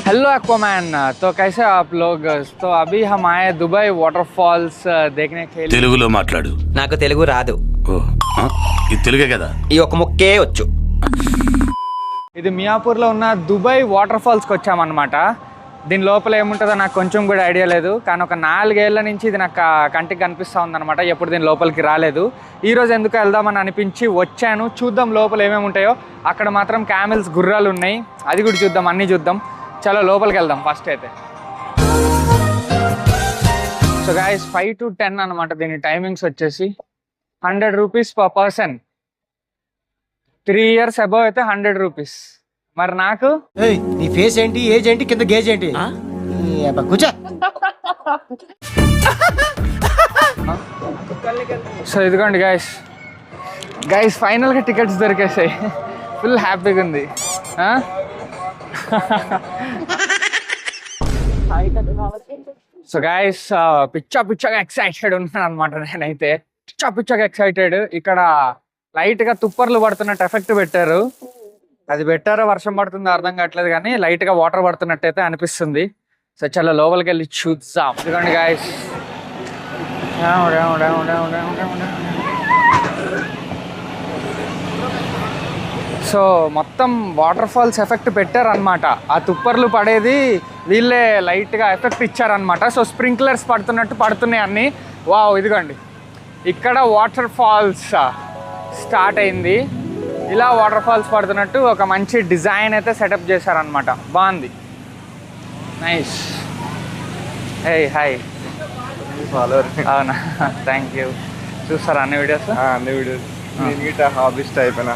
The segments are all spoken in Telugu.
हेलो एक्वामैन, तो कैसे आप लोग? तो अभी हम आए दुबई वाटरफॉल्स देखने के लिए। తెలుగులో మాట్లాడు. నాకు తెలుగు రాదు. ఇది తెలుగే కదా? ఈ ఒక్క ముక్కే వచ్చు. ఇది మియాపూర్లో ఉన్న దుబాయ్ వాటర్ఫాల్స్కి వచ్చామన్నమాట. దీని లోపల ఏముంటుందో నాకు కొంచెం కూడా ఐడియా లేదు, కానీ ఒక 4 ఏళ్ల నుంచి ఇది నాకు కంటికి కనిపిస్తూ ఉందన్నమాట. ఎప్పుడు దీని లోపలికి రాలేదు. ఈరోజు ఎందుకు వెళ్దామని అనిపించి వచ్చాను. చూద్దాం లోపల ఏమేమి ఉంటాయో. అక్కడ మాత్రం క్యామెల్స్, గుర్రాలు ఉన్నాయి, అది కూడా చూద్దాం, అన్నీ చూద్దాం. చలో లోపలికి వెళ్దాం ఫస్ట్ అయితే. సో గైస్ 5 to 10 అనమాట దీని టైమింగ్స్ వచ్చేసి. 100 rupees per person. 3 years above అయితే 100 రూపీస్. మరి నాకు నీ ఫేస్ ఏంటి, ఏజ్ ఏంటి, కింద గేజ్ ఏంటి? కూర్చో. సో ఇదిగోండి గైస్ ఫైనల్గా టికెట్స్ దొరికేసాయి. ఫుల్ హ్యాపీగా ఉంది. సో గైస్ పిచ్చగా ఎక్సైటెడ్ ఉన్నాను అనమాట. నేనైతే పిచ్చగా ఎక్సైటెడ్. ఇక్కడ లైట్గా తుప్పర్లు పడుతున్నట్టు ఎఫెక్ట్ పెట్టారు. అది పెట్టారో వర్షం పడుతుందో అర్థం కావట్లేదు, కానీ లైట్గా వాటర్ పడుతున్నట్టయితే అనిపిస్తుంది. సో చాలా లోపలికి వెళ్ళి చూద్దాం. ఇదిగోండి గైస్. సో మొత్తం వాటర్ ఫాల్స్ ఎఫెక్ట్ పెట్టారనమాట. ఆ తుప్పర్లు పడేది వీళ్ళే లైట్గా ఎఫెక్ట్ ఇచ్చారనమాట. సో స్ప్రింక్లర్స్ పడుతున్నట్టు పడుతున్నాయి అన్నీ. వావ్, ఇదిగోండి ఇక్కడ వాటర్ ఫాల్స్ స్టార్ట్ అయింది. ఇలా వాటర్ ఫాల్స్ పడుతున్నట్టు ఒక మంచి డిజైన్ అయితే సెటప్ చేశారనమాట. బాగుంది, నైస్. హాయ్. అవునా, థ్యాంక్ యూ. చూస్తారా అన్ని వీడియోస్? అన్ని వీడియోస్. హాబీస్ అయిపోయినా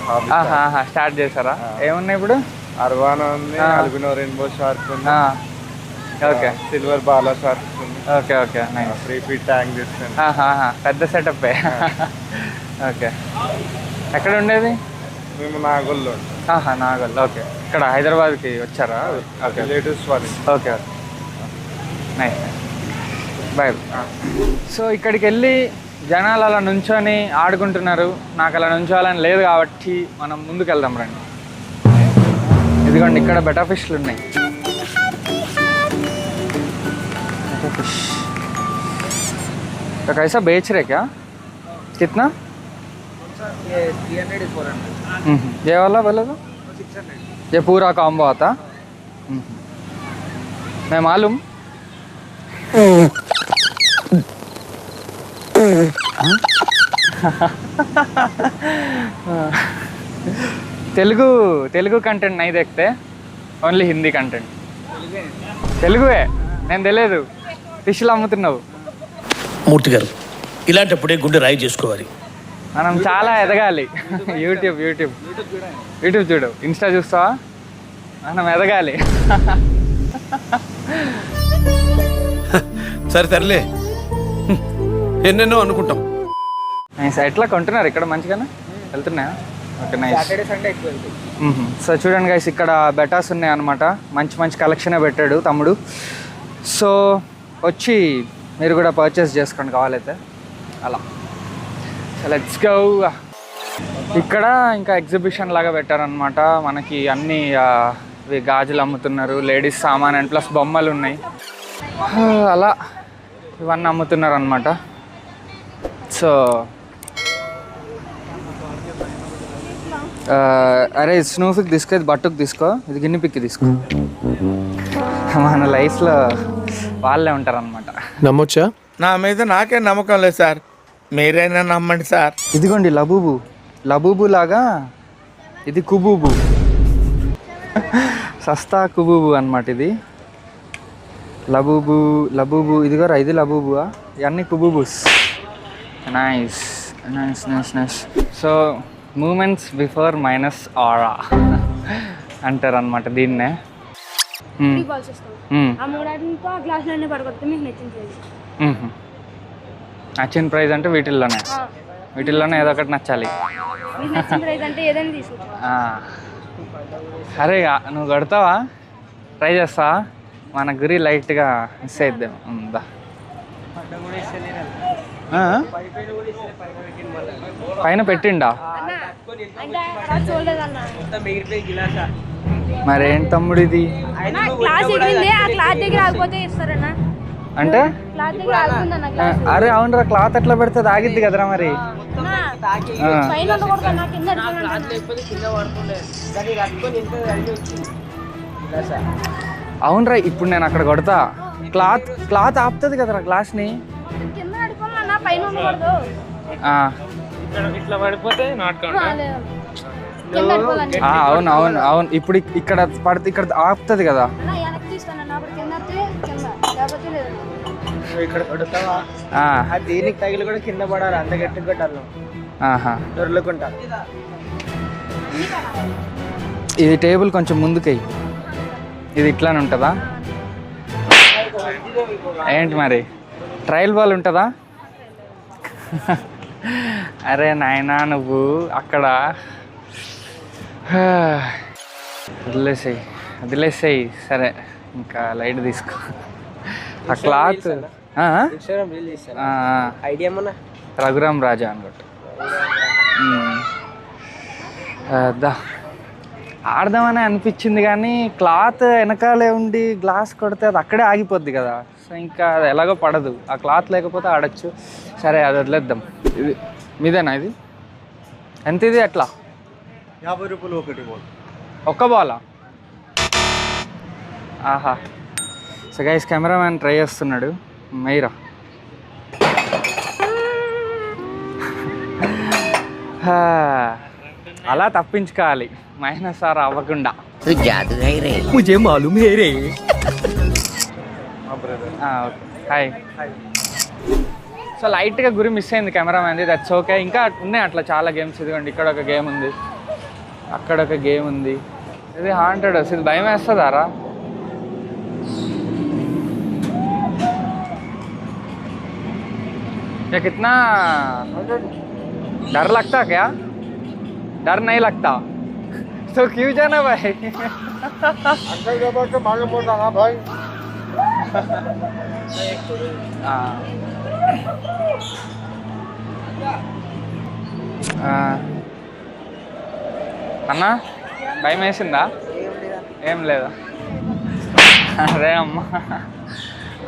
స్టార్ట్ చేశారా? ఏమున్నాయి ఇప్పుడు? అర్వానా ఉంది, అల్బినో రెయిన్బో షార్క్ ఉంది, ఓకే, సిల్వర్ బాలా షార్క్స్ ఉంది. Okay nice. 3 feet ట్యాంక్ చేస్తాను. పెద్ద సెటప్. ఓకే, ఎక్కడ ఉండేది? మేము నాగోల్లో. నాగోల్. ఓకే, ఇక్కడ హైదరాబాద్కి వచ్చారా? ఓకే, రిలేటివ్స్ వాళ్ళు. Okay nice, bye. సో ఇక్కడికి వెళ్ళి జనాలు అలా నుంచొని ఆడుకుంటున్నారు. నాకు అలా నుంచోవాలని లేదు కాబట్టి మనం ముందుకు వెళ్దాం రండి. ఇదిగోండి ఇక్కడ బెటా ఫిష్లు ఉన్నాయి. फिश तो कैसा बेच रहे क्या? कितना? ये 300 400. ये वाला बोले तो 600. ये पूरा कॉम्बो आता? मैं मालूम. తెలుగు కంటెంట్ नहीं देखते, ఓన్లీ హిందీ కంటెంట్. తెలుగువే, నేను తెలియదు. ఫిష్లు అమ్ముతున్నావు. మూర్తి గారు, ఇలాంటప్పుడే గుండె రాయి చేసుకోవాలి. మనం చాలా ఎదగాలి. యూట్యూబ్ చూడు, ఇన్స్టా చూస్తావా? మనం ఎదగాలి. సరే తరలే, ఎన్నెన్నో అనుకుంటాం. ఎట్లా కొంటున్నారు ఇక్కడ? మంచిగానే వెళ్తున్నాయా? Okay nice. సాటర్డే సండే ఎక్కువ వెళ్తాయి. సో చూడండి గైస్, ఇక్కడ బెటాస్ ఉన్నాయి అనమాట. మంచి కలెక్షనే పెట్టాడు తమ్ముడు. సో వచ్చి మీరు కూడా పర్చేస్ చేసుకోండి కావాలైతే. అలా లెట్స్ గో. ఇక్కడ ఇంకా ఎగ్జిబిషన్ లాగా పెట్టారనమాట. మనకి అన్ని గాజులు అమ్ముతున్నారు, లేడీస్ సామాన్ అండ్ ప్లస్ బొమ్మలు ఉన్నాయి. అలా ఇవన్నీ అమ్ముతున్నారు అనమాట. సో అరే స్నూఫిక్ తీసుకో, ఇది బట్టుకు తీసుకో, ఇది గిన్ని పిక్కి తీసుకో. మన లైఫ్లో వాళ్ళే ఉంటారనమాట. నమ్మొచ్చా? నా మీద నాకే నమ్మకం లేదు సార్, మీరైనా నమ్మండి సార్. ఇదిగోండి లబూబు లాగా ఇది కుబూబు. సస్తా కుబూబు అనమాట ఇది. లబూబు ఇదిగో ఇది లబూబువా? ఇవన్నీ కుబూబుస్. Nice. So moments before minus aura అంటారు అనమాట దీన్నే. నచ్చిన ప్రైజ్ అంటే వీటిల్లోనే ఏదో ఒకటి నచ్చాలి. అరే నువ్వు కడతావా? ట్రై చేస్తావా? మన గురి లైట్గా మిస్ అయిద్దాం. పైన పెట్టిండా? మరేంటి తమ్ముడు ఇది క్లాస్ ఎగిరింది, ఆ క్లాత్ దగ్గర ఆగిపోతే ఇస్తారన్నా. అంటే క్లాత్ దగ్గర ఆగుతుందన్న క్లాస్. అరే అవునరా క్లాత్ ఎట్లా పెడితే ఆగిద్ది కదరా మరి. పైన ఉండకూడదన్నా, కింద అవునరా ఇప్పుడు నేను అక్కడ కొడతా, క్లాత్ ఆపుతుంది కదరా గ్లాస్ని. కింద అడుకోమన్నా, పైన ఉండకూడదు. ఇట్లా పడిపోతే కింద అడుకోవాలండి. అవును అవును అవును, ఇప్పుడు ఇక్కడ పడితే ఇక్కడ ఆపుతుంది కదా. వెనక్కి తీస్తానన్నా, అప్పుడు కింద కింద లేకపోతే లేదు. ఇక్కడ కొడతావా? దీనికి తగిలి కూడా కింద పడాలి, అంత గట్టి కొట్టాలి. దొర్లుకుంటా. ఇది టేబుల్ కొంచెం ముందుకై, ఇది ఇట్లానే ఉంటుందా ఏంటి మరి? ట్రయల్ బాల్ ఉంటుందా? అరే నాయనా నువ్వు అక్కడ వదిలేసేయి. సరే ఇంకా లైట్ తీసుకో. ఆ క్లాత్ ఐడియా ఏమన్నా? రఘురామ్ రాజా అనుకోండి. ఆడదామని అనిపించింది కానీ క్లాత్ వెనకాలే ఉండి గ్లాస్ కొడితే అది అక్కడే ఆగిపోద్ది కదా. సో ఇంకా అది ఎలాగో పడదు, ఆ క్లాత్ లేకపోతే ఆడచ్చు. సరే అది వదిలేద్దాం. ఇది మీదేనా? ఇది ఎంత? ఇది ఎట్లా? 50 రూపాయలు ఒకటి బాల్. ఒక్క బాలా? ఆహా. సో గైస్ కెమెరామ్యాన్ ట్రై చేస్తున్నాడు. మెయిరా అలా తప్పించుకోవాలి -6 అవ్వకుండా. ముझे मालूम है रे. హాయ్. సో లైట్గా గురి మిస్ అయింది కెమెరామ్యాన్ది, దట్స్ ఓకే. ఇంకా ఉన్నాయి అట్లా చాలా గేమ్స్. ఇదిగోండి ఇక్కడ ఒక గేమ్ ఉంది, అక్కడ ఒక గేమ్ ఉంది. ఇది హాంటెడ్ హౌస్. ఇది భయం వేస్తుందారా? क्या कितना डर लगता क्या? डर नहीं लगता तो क्यों जाना भाई? अंदर जबर से मालूम पड़ता ना भाई. అన్నా భయం వేసిందా? ఏం లేదా? అరే అమ్మ,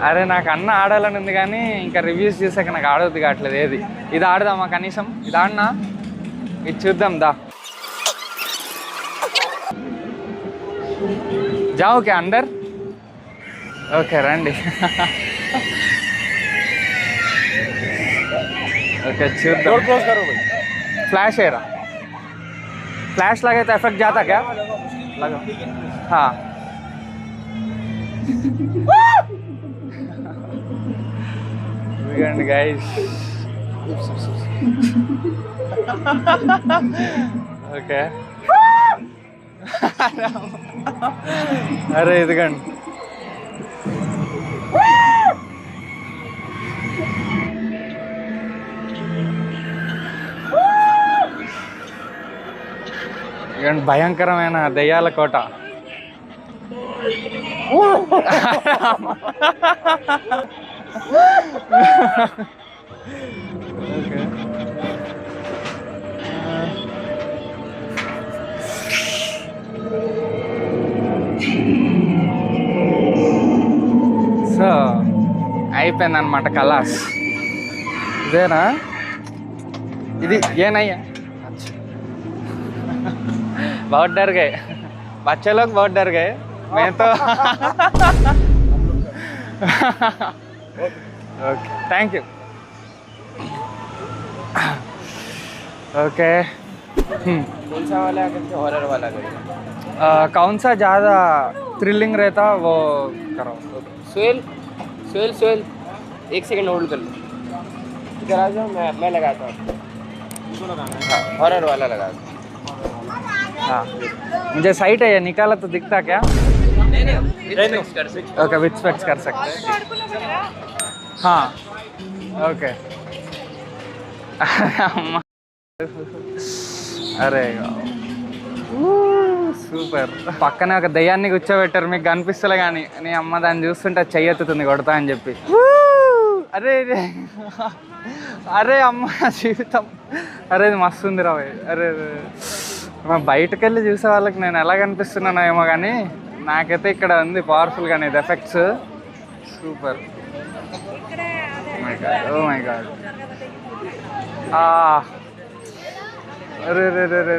అరే నాకు అన్న ఆడాలని ఉంది కానీ ఇంకా రివ్యూస్ చూసాక నాకు ఆడవద్దు కావట్లేదు. ఏది ఇది ఆడదామా కనీసం? ఇది ఆడినా ఇది చూద్దాం దా. జాओ क्या अंदर? ఓకే రండి. ఓకే చూద్దాం. फ्लैश है रहा, फ्लैश लगे तो इफेक्ट जाता क्या? लगा हाँ. Guys okay. అరే ఇదిగండి. భయంకరమైన దయ్యాల కోట. ఓకే. సో అయిపోయిందన్నమాట కలాస్. ఇదేనా? ఇది ये नहीं है? बहुत डर गए बच्चे लोग, बहुत डर गए. मैं तो ओके थैंक यू. ओके कौन सा वाला है? हॉरर वाला है. कौन सा ज़्यादा थ्रिलिंग रहता वो करो. सोहेल सोहेल सोहेल 1 सेकंड होल्ड कर लो. इधर आ जाओ, मैं लगाता हूँ. हॉरर वाला लगा दो. हाँ मुझे साइट है, ये निकाला तो दिखता क्या? नहीं कर सकते. ओके विथ स्पेक्स कर सकते हैं. हाँ ओके. అరే సూపర్. పక్కనే ఒక దయ్యాన్ని కూర్చోబెట్టారు, మీకు కనిపిస్తలే కానీ నీ అమ్మ దాన్ని చూస్తుంటే చెయ్యెత్తుతుంది కొడతా అని చెప్పి. అరే అరే అమ్మ జీవితం. అరే ఇది మస్తు ఉంది రావే. అరే మా బయటకు వెళ్ళి చూసే వాళ్ళకి నేను ఎలా కనిపిస్తున్నానో ఏమో కానీ నాకైతే ఇక్కడ ఉంది పవర్ఫుల్గానే ఇది effects super. Oh my God అరే రే రే రే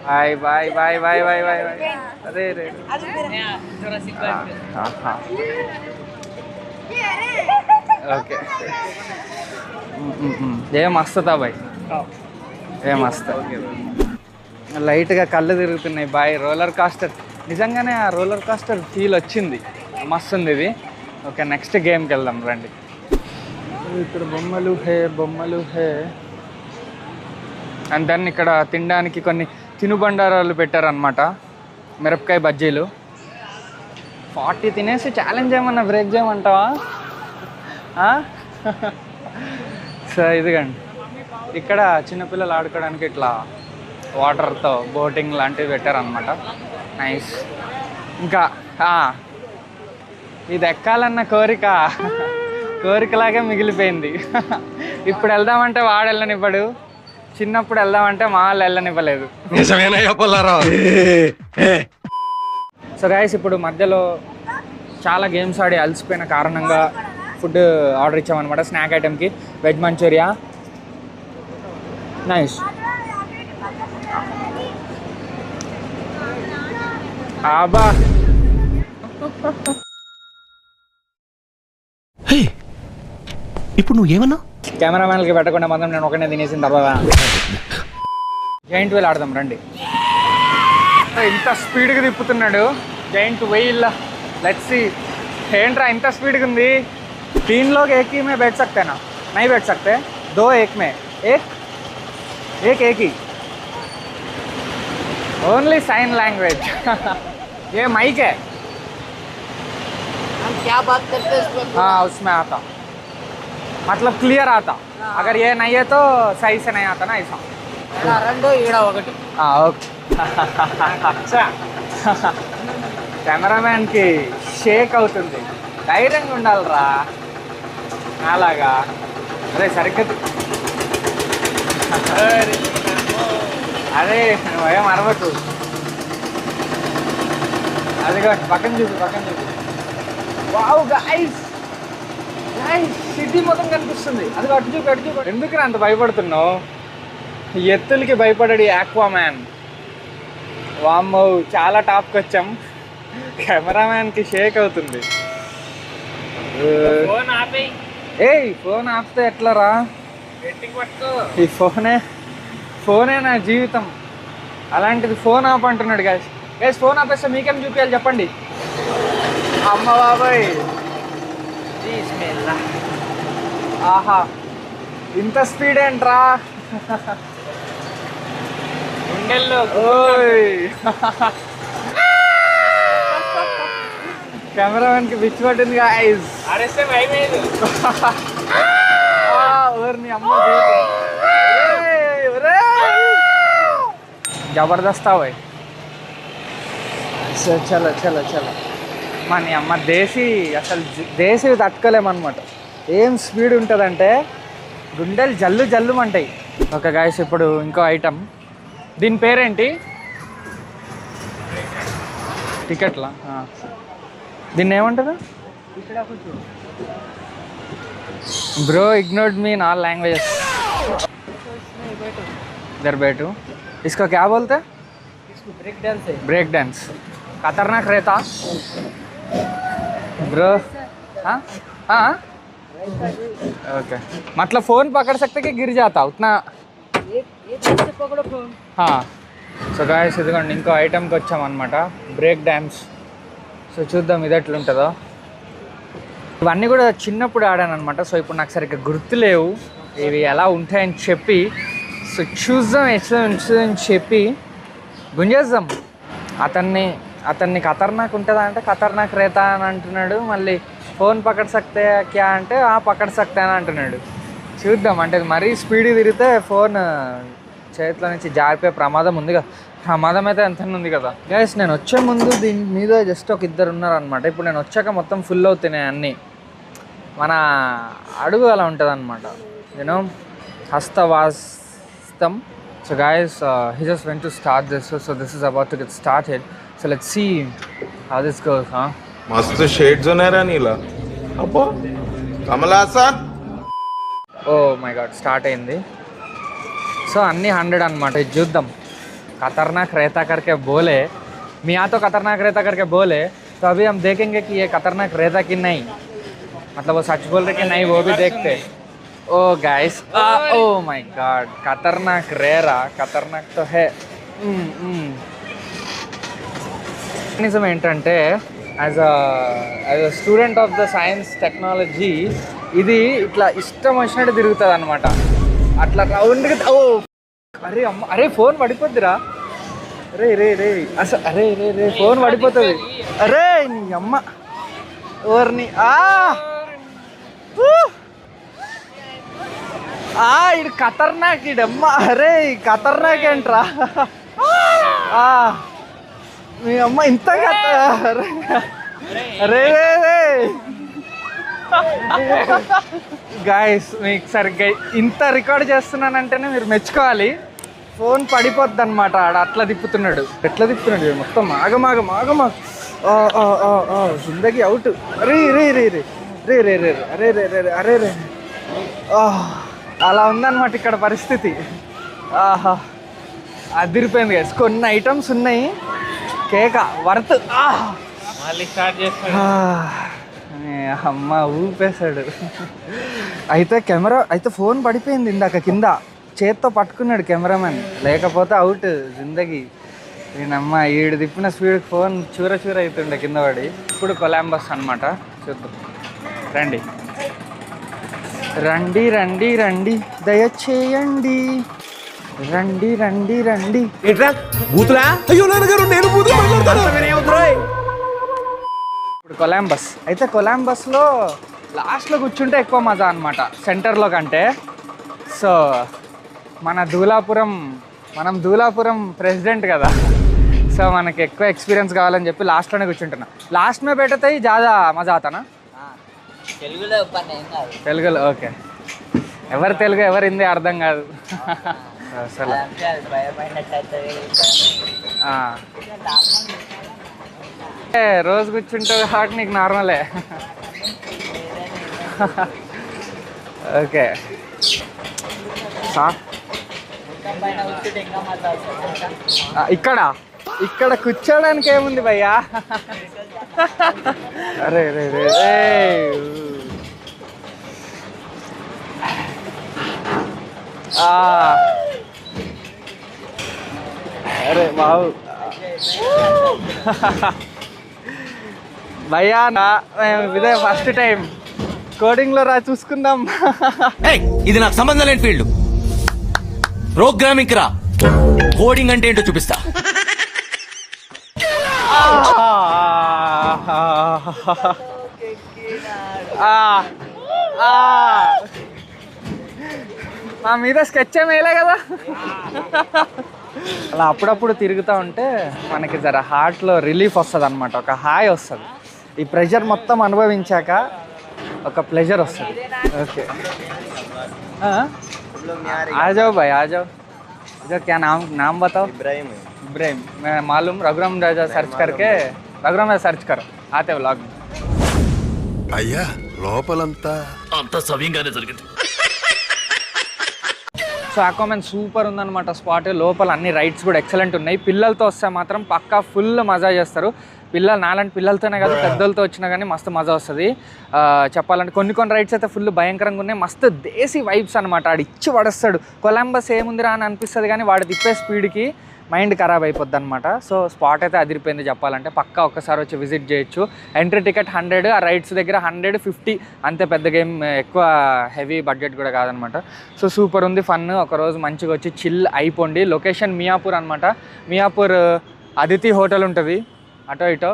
boy boy boy boy boy boy boy అరే రే ఓకే ఏ మస్తుందా బాయ్ ఏ మస్తు లైట్గా కళ్ళు తిరుగుతున్నాయి బాయ్. రోలర్ కాస్టర్ నిజంగానే ఆ రోలర్ కాస్టర్ ఫీల్ వచ్చింది, మస్తుంది ఇది. ఓకే నెక్స్ట్ గేమ్కి వెళ్దాం రండి. ఇక్కడ బొమ్మలు హే అండ్ దెన్ ఇక్కడ తినడానికి కొన్ని తినుబండారాలు పెట్టారనమాట. మిరపకాయ బజ్జీలు 40 తినేసి ఛాలెంజ్ ఏమన్నా బ్రేక్ చేయమంటావా? సో ఇదిగండి ఇక్కడ చిన్నపిల్లలు ఆడుకోవడానికి ఇట్లా వాటర్తో బోటింగ్ లాంటివి పెట్టారనమాట. నైస్. ఇంకా ఇది ఎక్కాలన్న కోరికలాగే మిగిలిపోయింది. ఇప్పుడు వెళ్దామంటే వాడు వెళ్ళనివ్వడు, చిన్నప్పుడు వెళ్దామంటే మా వాళ్ళు వెళ్ళనివ్వలేదు. సో గైస్ ఇప్పుడు మధ్యలో చాలా గేమ్స్ ఆడి అలసిపోయిన కారణంగా ఫుడ్ ఆర్డర్ ఇచ్చామన్నమాట. స్నాక్ ఐటెంకి వెజ్ మంచూరియా. నైస్. ఆబా ఇప్పుడు నువ్వేమన్నా కెమెరామ్యాన్కి పెట్టకుండా మాత్రం నేను ఒకనే తినేసిన తర్వాత జైంట్ వీల్ ఆడదాం రండి. ఇంత స్పీడ్గా తిప్పుతున్నాడు జైంట్ వీల్. లెట్స్ సీ ఏంట్రా ఇంత స్పీడ్గా ఉంది. 3 लोग एक ही में बैठ सकते हैं ना? नहीं बैठ सकते, 2 एक में, एक ही. Only sign language. ये माइक है. हम क्या बात करते हैं हाँ उसमें आता, मतलब क्लियर आता. अगर ये नहीं है तो सही से नहीं आता ना ऐसा. రెండో ఈడ ఒకటి. ఓకే. కెమెరామ్యాన్కి షేక్ అవుతుంది. ధైర్యంగా ఉండాలిరా అలాగా. అదే సరిగ్గా అదే ఏం అరవకు. అదిగో పక్కన చూపి. వావ్ గైస్ సిటీ మొత్తం కనిపిస్తుంది. అది అటు చూపి. ఎందుకు అంత భయపడుతున్నావు? ఎత్తులకి భయపడాడు ఆక్వామ్యాన్. వామ్మో చాలా టాప్కి వచ్చాం. కెమెరామ్యాన్కి షేక్ అవుతుంది. ఏయ్ ఫోన్ ఆపితే ఎట్లరా? ఈ ఫోనే నా జీవితం. అలాంటిది ఫోన్ ఆప్ అంటున్నాడు గైస్. ఫోన్ ఆపేస్తే మీకేం చూపించాలి చెప్పండి? అమ్మ బాబాయ్ ఆహా ఇంత స్పీడ్ ఏంట్రా? కెమెరామెన్కి పిచ్చి పట్టింది గైస్. అమ్మ జబర్దస్త్ భాయ్. చలో మన అమ్మ దేశీ దేశీ తట్టుకోలేమన్నమాట. ఏం స్పీడ్ ఉంటుందంటే గుండెలు జల్లు అంటాయి. ఓకే గాయస్ ఇప్పుడు ఇంకో ఐటమ్. దీని పేరేంటి? టికెట్లా? దీన్ని ఏమంటారు? Bro ignored me in all languages. इधर बैठो. इसको क्या बोलते हैं? इसको ब्रेक डांस है. Break dance. खतरनाक रहता ब्रो. हाँ ओके. मतलब फ़ोन पकड़ सकते कि गिर जाता उतना? ये से पकड़ो फोन. సో గాయస్ ఇదిగోండి ఇంకో ఐటమ్కి వచ్చామన్నమాట. Break dance. సో చూద్దాం ఇది ఎట్లుంటుందో. ఇవన్నీ కూడా చిన్నప్పుడు ఆడాను అనమాట. సో ఇప్పుడు నాకు సరిగ్గా గుర్తులేవు ఇవి ఎలా ఉంటాయని చెప్పి. సో చూద్దాం ఎట్లా ఉంటుందని చెప్పి గుంజేద్దాం. అతన్ని ఖతర్నాక్ ఉంటుందా అంటే ఖతర్నాక్ రేతా అని అంటున్నాడు. మళ్ళీ ఫోన్ పకడ్ సక్తే క్యా అంటే పకడ్ సక్తే అని అంటున్నాడు. చూద్దాం. అంటే మరీ స్పీడ్ తిరిగితే ఫోన్ చేతిలో నుంచి జారిపోయే ప్రమాదం ఉంది కదా. ప్రమాదం అయితే ఎంత ఉంది కదా గైస్. నేను వచ్చే ముందు దీని మీద జస్ట్ ఒక 2 ఉన్నారనమాట. ఇప్పుడు నేను వచ్చాక మొత్తం ఫుల్ అవుతున్నాయి అన్నీ. మన అడుగు అలా ఉంటుంది అనమాట. నేను హస్తవాస్తం So guys, he just went to start this, so this is about to get started. So let's see how this goes, huh? मस्त शेड्स ఉన్నారా నీలా అబ్బో Kamal Haasan oh my god start అయింది. సో అన్నీ 100 అనమాట. ఇది చూద్దాం. खतरनाक रेता करके बोले, मियाँ तो खतरनाक रेता करके बोले, तो अभी हम देखेंगे कि ये खतरनाक रेता कि नहीं, मतलब वो सच बोल रहे कि नहीं वो भी देखते. ओ गाइस, ओ माय गॉड, खतरनाक रेरा, खतरनाक तो है. నిజం ఏంటంటే as a student of the science technology ఇది ఇట్లా ఇష్టం వచ్చినట్టు తిరుగుతుంది అనమాట. అట్లా రౌండ్గా ఓ అరే అమ్మ, అరే ఫోన్ పడిపోద్దిరా, రే రే రే అసలు, అరే రే రే ఫోన్ పడిపోతుంది. అరే నీ అమ్మ ఎవరిని ఇడు ఖతర్నాక్ ఇడమ్మ. అరే ఖతర్నాక్ ఏంట్రా మీ అమ్మ ఇంత అరే రే రే గాయస్, మీకు సరిగ్గా ఇంత రికార్డ్ చేస్తున్నానంటేనే మీరు మెచ్చుకోవాలి. ఫోన్ పడిపోద్ది అనమాట. ఆడ అట్లా తిప్పుతున్నాడు, ఎట్లా తిప్పుతున్నాడు మొత్తం ఆగమాగ జిందగీ అవుట్. రే రే రే రే రే రే రే అరే రే రే అరే రే అలా ఉందన్నమాట ఇక్కడ పరిస్థితి. ఆహా అదిరిపోయింది గైస్. కొన్ని ఐటమ్స్ ఉన్నాయి, కేక వర్త్. మళ్ళీ స్టార్ట్ చేస్తాడు. అమ్మ ఊపేశాడు. అయితే కెమెరా అయితే ఫోన్ పడిపోయింది ఇందాక కింద, చేత్తో పట్టుకున్నాడు కెమెరామెన్, లేకపోతే అవుట్ జిందగీ. నేనమ్మ ఈడు తిప్పిన స్పీడ్కి ఫోన్ చూర అవుతుండే కింద పడి. ఇప్పుడు కొలంబస్ అనమాట, చూద్దాం. రండి రండి రండి రండి దయచేయండి, రండి రండి రండి. బూతులా? అయ్యో నాన్నగారు, నేను బూతులు మాట్లాడతాను. ఇప్పుడు కొలంబస్ అయితే కొలంబస్లో లాస్ట్లో కూర్చుంటే ఎక్కువ మజా అనమాట సెంటర్లో కంటే. సో మనం దూలాపురం ప్రెసిడెంట్ కదా, సో మనకి ఎక్కువ ఎక్స్పీరియన్స్ కావాలని చెప్పి లాస్ట్లోనే కూర్చుంటున్నా. లాస్ట్ మే పెట్టతాయి జాదా మజా ఆతానా? తెలుగులో ఓకే. ఎవరు తెలుగు ఎవరు హిందీ అర్థం కాదు అసలు. రోజు కూర్చుంటే హార్ట్ నీకు నార్మలే. ఓకే ఇక్కడ కూర్చోడానికి ఏముంది భయ్యా? అరే రే రే అరే బాబు భయ్యా, ఇదే ఫస్ట్ టైం కోడింగ్లో రా, చూసుకుందాం. ఇది నాకు సంబంధం లేని ఫీల్డ్. ప్రోగ్రామింగ్ రా, కోడింగ్ అంటే ఏంటో చూపిస్తా. మా మీద స్కెచ్ ఏమేలే కదా. అలా అప్పుడప్పుడు తిరుగుతూ ఉంటే మనకి జర హార్ట్లో రిలీఫ్ వస్తుంది అనమాట, ఒక హాయ్ వస్తుంది. ఈ ప్రెషర్ మొత్తం అనుభవించాక ఒక ప్లెజర్ వస్తుంది. ఓకే आ जाओ भाई, आ जाओ. जो क्या नाम बताओ? इब्राहिम. मैं मालूम. रघुराम राजा सर्च करके रघुराम राजा सर्च करो, आते व्लॉग में. అయ్యా లోపలంతా అంత సవ్యంగానే జరిగింది. సో ఆక్వామెన్ సూపర్ ఉందన్నమాట స్పాట్. లోపల అన్ని రైడ్స్ కూడా ఎక్సలెంట్ ఉన్నాయి. పిల్లలతో వస్తే మాత్రం పక్కా ఫుల్ మజా చేస్తారు. పిల్లలు నాలాంటి పిల్లలతోనే కాదు, పెద్దలతో వచ్చినా కానీ మస్తు మజా వస్తుంది. చెప్పాలంటే కొన్ని రైడ్స్ అయితే ఫుల్ భయంకరంగా ఉన్నాయి. మస్తు దేశీ వైబ్స్ అనమాట. ఆడు ఇచ్చి పడేస్తాడు. కొలంబస్ ఏముందిరా అని అనిపిస్తుంది, కానీ వాడు తిప్పే స్పీడ్కి మైండ్ ఖరాబ్ అయిపోద్ది అనమాట. సో స్పాట్ అయితే అదిరిపోయింది చెప్పాలంటే. పక్కా ఒక్కసారి వచ్చి విజిట్ చేయొచ్చు. ఎంట్రీ టికెట్ 100, ఆ రైడ్స్ దగ్గర 150 అంతే. పెద్ద గేమ్, ఎక్కువ హెవీ బడ్జెట్ కూడా కాదనమాట. సో సూపర్ ఉంది, ఫన్. ఒకరోజు మంచిగా వచ్చి చిల్ అయిపోండి. లొకేషన్ మియాపూర్ అనమాట. మియాపూర్ అదితి హోటల్ ఉంటుంది అటో ఇటో.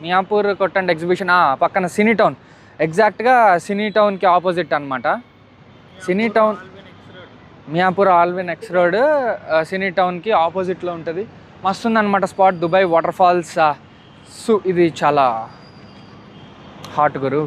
మియాపూర్ కొట్టండి ఎగ్జిబిషన్ పక్కన సినీ టౌన్, ఎగ్జాక్ట్గా సినీ టౌన్కి ఆపోజిట్ అనమాట. Cine Town Miyapur Allwyn X road Cine టౌన్కి ఆపోజిట్లో ఉంటుంది. మస్తు ఉందన్నమాట స్పాట్. Dubai water falls. ఇది చాలా హాట్ గురు.